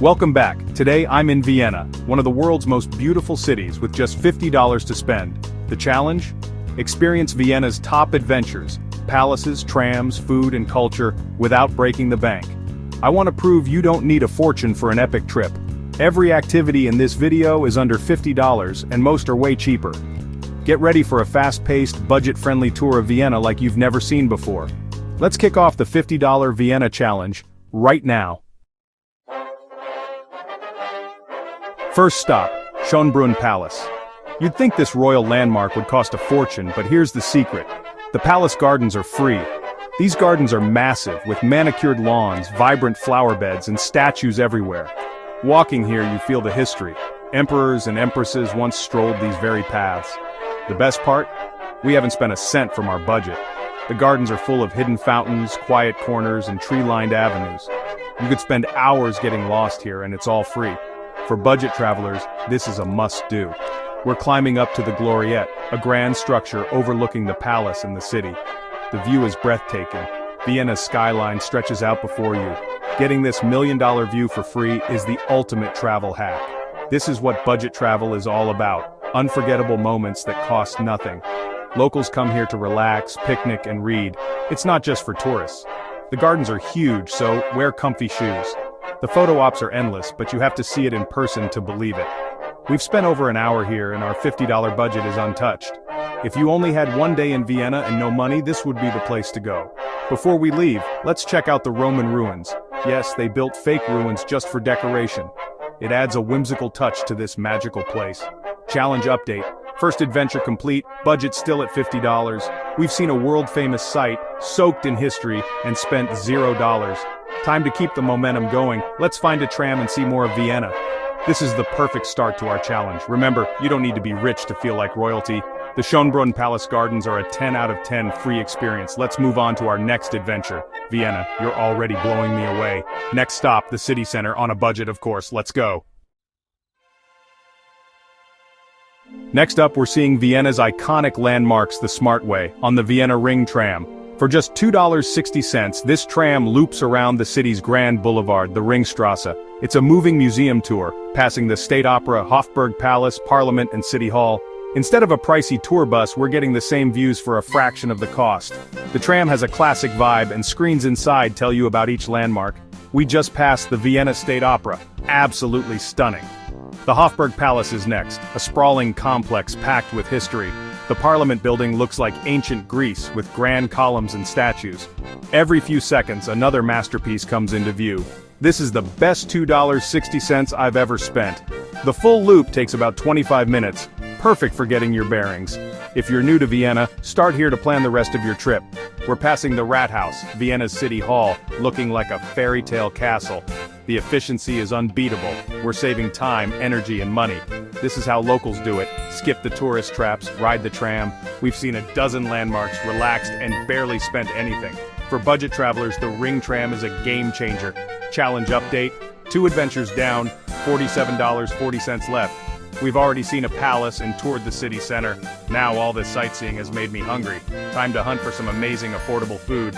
Welcome back. Today I'm in Vienna, one of the world's most beautiful cities with just $50 to spend. The challenge? Experience Vienna's top adventures, palaces, trams, food and culture, without breaking the bank. I want to prove you don't need a fortune for an epic trip. Every activity in this video is under $50 and most are way cheaper. Get ready for a fast-paced, budget-friendly tour of Vienna like you've never seen before. Let's kick off the $50 Vienna challenge right now. First stop, Schönbrunn Palace. You'd think this royal landmark would cost a fortune, but here's the secret. The palace gardens are free. These gardens are massive, with manicured lawns, vibrant flower beds, and statues everywhere. Walking here, you feel the history. Emperors and empresses once strolled these very paths. The best part? We haven't spent a cent from our budget. The gardens are full of hidden fountains, quiet corners, and tree-lined avenues. You could spend hours getting lost here, and it's all free. For budget travelers, this is a must-do. We're climbing up to the Gloriette, a grand structure overlooking the palace and the city. The view is breathtaking. Vienna's skyline stretches out before you. Getting this million-dollar view for free is the ultimate travel hack. This is what budget travel is all about. Unforgettable moments that cost nothing. Locals come here to relax, picnic, and read. It's not just for tourists. The gardens are huge, so wear comfy shoes. The photo ops are endless, but you have to see it in person to believe it. We've spent over an hour here and our $50 budget is untouched. If you only had one day in Vienna and no money, this would be the place to go. Before we leave, let's check out the Roman ruins. Yes, they built fake ruins just for decoration. It adds a whimsical touch to this magical place. Challenge update. First adventure complete, budget still at $50. We've seen a world-famous site, soaked in history, and spent $0. Time to keep the momentum going. Let's find a tram and see more of Vienna. This is the perfect start to our challenge. Remember, you don't need to be rich to feel like royalty. The Schönbrunn Palace Gardens are a 10 out of 10 free experience. Let's move on to our next adventure. Vienna, you're already blowing me away. Next stop, the city center, on a budget of course. Let's go. Next up, we're seeing Vienna's iconic landmarks the smart way, on the Vienna Ring tram. For just $2.60, this tram loops around the city's grand boulevard, the Ringstrasse. It's a moving museum tour, passing the State Opera, Hofburg Palace, Parliament, and City Hall. Instead of a pricey tour bus, we're getting the same views for a fraction of the cost. The tram has a classic vibe, and screens inside tell you about each landmark. We just passed the Vienna State Opera. Absolutely stunning. The Hofburg Palace is next, a sprawling complex packed with history. The Parliament building looks like ancient Greece, with grand columns and statues. Every few seconds, another masterpiece comes into view. This is the best $2.60 I've ever spent. The full loop takes about 25 minutes, perfect for getting your bearings. If you're new to Vienna, start here to plan the rest of your trip. We're passing the Rathaus, Vienna's city hall, looking like a fairy tale castle. The efficiency is unbeatable. We're saving time, energy, and money. This is how locals do it. Skip the tourist traps, ride the tram. We've seen a dozen landmarks, relaxed, and barely spent anything. For budget travelers, the Ring tram is a game changer. Challenge update, 2 adventures down, $47.40 left. We've already seen a palace and toured the city center. Now all this sightseeing has made me hungry. Time to hunt for some amazing affordable food.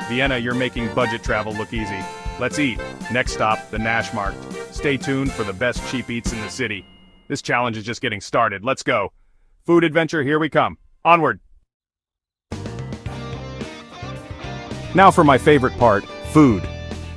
Vienna, you're making budget travel look easy. Let's eat. Next stop, the Naschmarkt. Stay tuned for the best cheap eats in the city. This challenge is just getting started. Let's go. Food adventure, here we come. Onward. Now for my favorite part, food.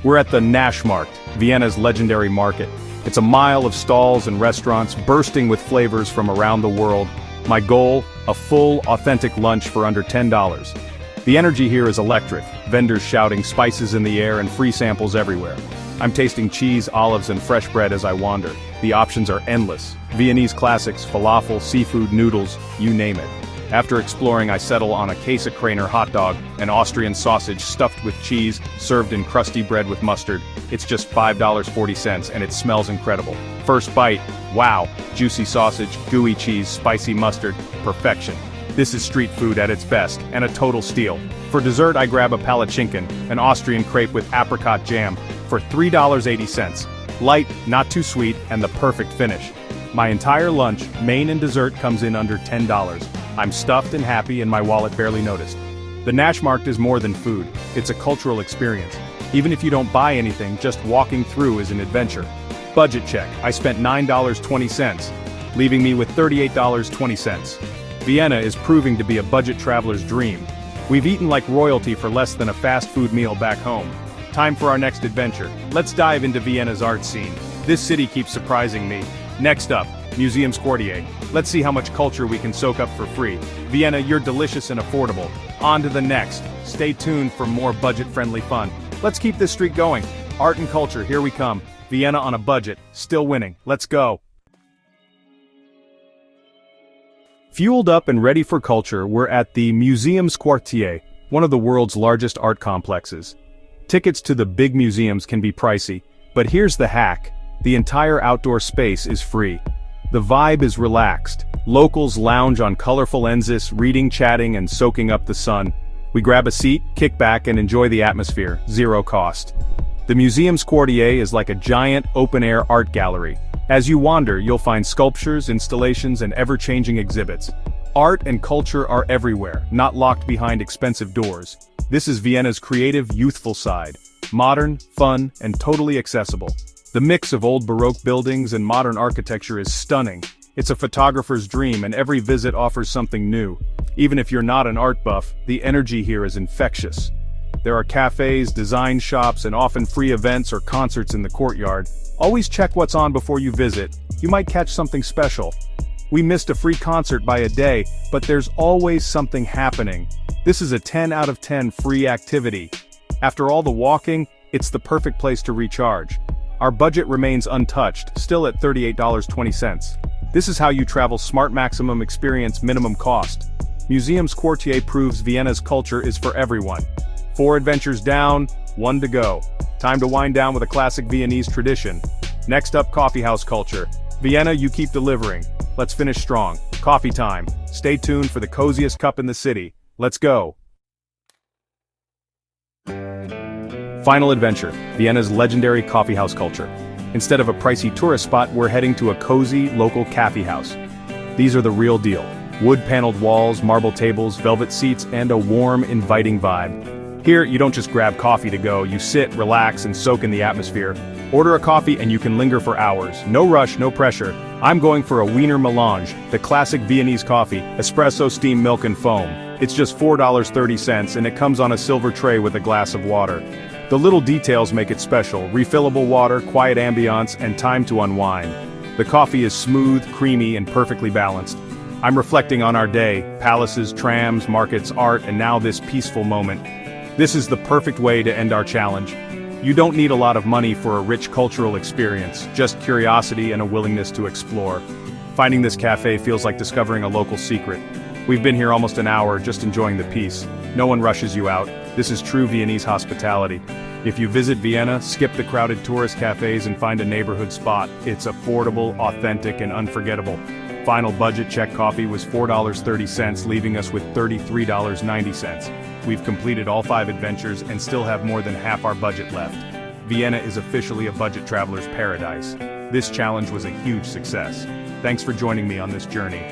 We're at the Naschmarkt, Vienna's legendary market. It's a mile of stalls and restaurants bursting with flavors from around the world. My goal, a full, authentic lunch for under $10. The energy here is electric, vendors shouting, spices in the air, and free samples everywhere. I'm tasting cheese, olives, and fresh bread as I wander. The options are endless. Viennese classics, falafel, seafood, noodles, you name it. After exploring, I settle on a Käsekraner hot dog, an Austrian sausage stuffed with cheese, served in crusty bread with mustard. It's just $5.40 and it smells incredible. First bite, wow, juicy sausage, gooey cheese, spicy mustard, perfection. This is street food at its best, and a total steal. For dessert, I grab a palatschinken, an Austrian crepe with apricot jam, for $3.80. Light, not too sweet, and the perfect finish. My entire lunch, main and dessert, comes in under $10. I'm stuffed and happy, and my wallet barely noticed. The Naschmarkt is more than food. It's a cultural experience. Even if you don't buy anything, just walking through is an adventure. Budget check, I spent $9.20, leaving me with $38.20. Vienna is proving to be a budget traveler's dream. We've eaten like royalty for less than a fast food meal back home. Time for our next adventure. Let's dive into Vienna's art scene. This city keeps surprising me. Next up, Museums Quartier. Let's see how much culture we can soak up for free. Vienna, you're delicious and affordable. On to the next. Stay tuned for more budget-friendly fun. Let's keep this streak going. Art and culture, here we come. Vienna on a budget, still winning. Let's go. Fueled up and ready for culture, we're at the Museums Quartier, one of the world's largest art complexes. Tickets to the big museums can be pricey, but here's the hack. The entire outdoor space is free. The vibe is relaxed. Locals lounge on colorful enzis, reading, chatting, and soaking up the sun. We grab a seat, kick back, and enjoy the atmosphere, zero cost. The Museums Quartier is like a giant, open-air art gallery. As you wander, you'll find sculptures, installations, and ever-changing exhibits. Art and culture are everywhere, not locked behind expensive doors. This is Vienna's creative, youthful side. Modern, fun, and totally accessible. The mix of old Baroque buildings and modern architecture is stunning. It's a photographer's dream, and every visit offers something new. Even if you're not an art buff, the energy here is infectious. There are cafes, design shops, and often free events or concerts in the courtyard. Always check what's on before you visit. You might catch something special. We missed a free concert by a day, but there's always something happening. This is a 10 out of 10 free activity. After all the walking, it's the perfect place to recharge. Our budget remains untouched, still at $38.20. This is how you travel smart, maximum experience, minimum cost. Museums Quartier proves Vienna's culture is for everyone. 4 adventures down, 1 to go. Time to wind down with a classic Viennese tradition. Next up, coffeehouse culture. Vienna, you keep delivering. Let's finish strong. Coffee time. Stay tuned for the coziest cup in the city. Let's go. Final adventure, Vienna's legendary coffeehouse culture. Instead of a pricey tourist spot, we're heading to a cozy, local cafe house. These are the real deal. Wood-paneled walls, marble tables, velvet seats, and a warm, inviting vibe. Here, you don't just grab coffee to go, you sit, relax, and soak in the atmosphere. Order a coffee and you can linger for hours. No rush, no pressure. I'm going for a Wiener Melange, the classic Viennese coffee, espresso, steamed milk, and foam. It's just $4.30 and it comes on a silver tray with a glass of water. The little details make it special: refillable water, quiet ambiance, and time to unwind. The coffee is smooth, creamy, and perfectly balanced. I'm reflecting on our day: palaces, trams, markets, art, and now this peaceful moment. This is the perfect way to end our challenge. You don't need a lot of money for a rich cultural experience, just curiosity and a willingness to explore. Finding this cafe feels like discovering a local secret. We've been here almost an hour, just enjoying the peace. No one rushes you out. This is true Viennese hospitality. If you visit Vienna, skip the crowded tourist cafes and find a neighborhood spot. It's affordable, authentic, and unforgettable. Final budget check coffee was $4.30, leaving us with $33.90. We've completed all 5 adventures and still have more than half our budget left. Vienna is officially a budget traveler's paradise. This challenge was a huge success. Thanks for joining me on this journey.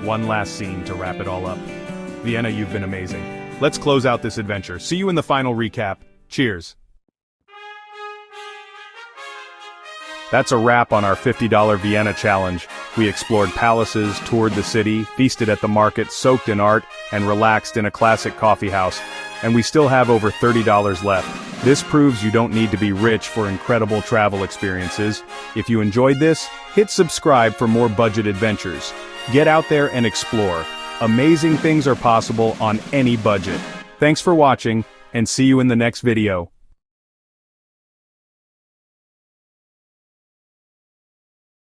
One last scene to wrap it all up. Vienna, you've been amazing. Let's close out this adventure. See you in the final recap. Cheers. That's a wrap on our $50 Vienna challenge. We explored palaces, toured the city, feasted at the market, soaked in art, and relaxed in a classic coffee house. And we still have over $30 left. This proves you don't need to be rich for incredible travel experiences. If you enjoyed this, hit subscribe for more budget adventures. Get out there and explore. Amazing things are possible on any budget. Thanks for watching, and see you in the next video.